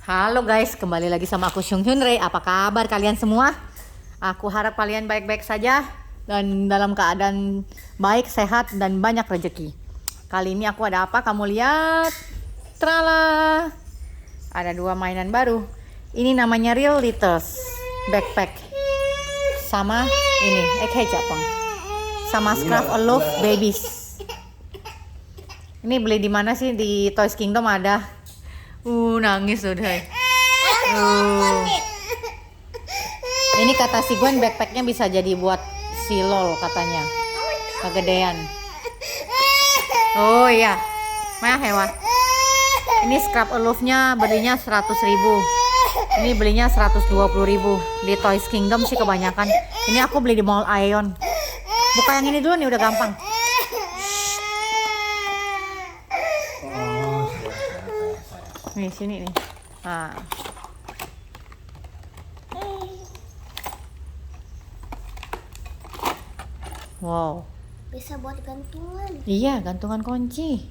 Halo guys, kembali lagi sama aku Seung Hyun Rae. Apa kabar kalian semua? Aku harap kalian baik-baik saja dan dalam keadaan baik, sehat, dan banyak rezeki. Kali ini aku ada apa? Kamu lihat, trala, ada dua mainan baru. Ini namanya Real Littles Backpack, sama ini Japang, sama Scrap Aloof Babies. Ini beli di mana sih? Di Toys Kingdom ada. Nangis udah. Ini kata si Gwen backpacknya bisa jadi buat si Lol katanya. Kegedean. Oh iya. Mah hewan. Ini Scrap Aloofnya belinya 100.000. Ini belinya 120.000. Di Toys Kingdom sih kebanyakan. Ini aku beli di Mall Aeon. Buka yang ini dulu nih, udah gampang. Nih sini nih. Nah. Wow. Bisa buat gantungan. Iya, gantungan kunci.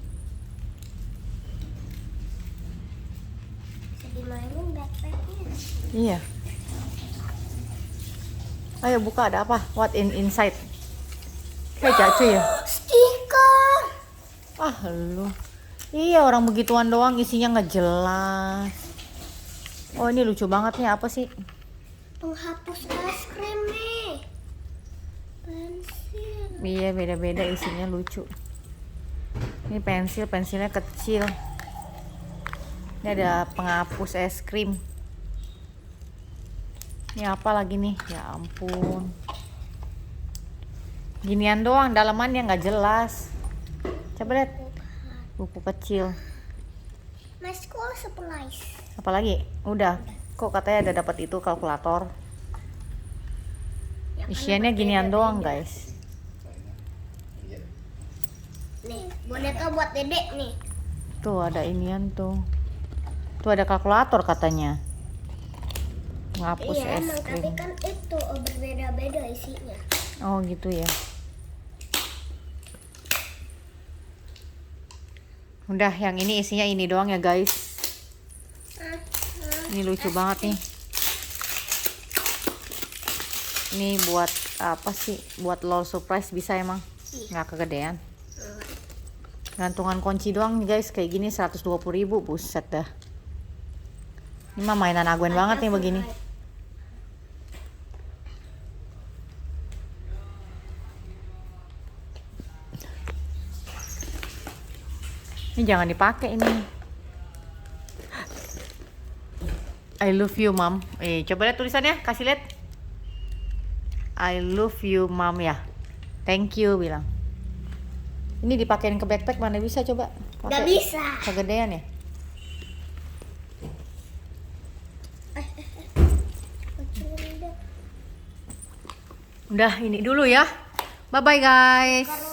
Bisa dimainin backpacknya. Iya. Ayo buka, ada apa? What inside? Kayak cuy ya. Stiker. Lu. Iya, orang begituan doang isinya nggak jelas. Oh, ini lucu banget nih, apa sih? Penghapus es krim nih. Pensil. Iya, beda-beda isinya, lucu. Ini pensilnya kecil. Ini ada penghapus es krim. Ini apa lagi nih? Ya ampun. Ginian doang, dalamannya nggak jelas. Coba lihat. Buku kecil. My school supplies. Apalagi? Udah. Kok katanya ada dapat itu kalkulator. Ya, kan Isiannya ginian doang, guys. Nih, boneka buat dedek nih. Tuh ada inian tuh. Tuh ada kalkulator katanya. Ngapus Iya, es emang, tapi krim. kan itu berbeda-beda isinya. Oh gitu ya. Udah, yang ini isinya ini doang ya guys. Ini lucu banget nih. Ini buat apa sih? Buat Lol surprise bisa emang. Nggak kegedean. Gantungan kunci doang nih guys, kayak gini 120.000, buset dah. Ini mah mainan Agwen banget nih begini. Ini jangan dipakai ini. I love you mom. Coba lihat tulisannya, kasih lihat. I love you mom ya. Thank you bilang. Ini dipakein ke backpack mana bisa coba? Gak bisa. Kegedean ya. Udah ini dulu ya. Bye bye guys.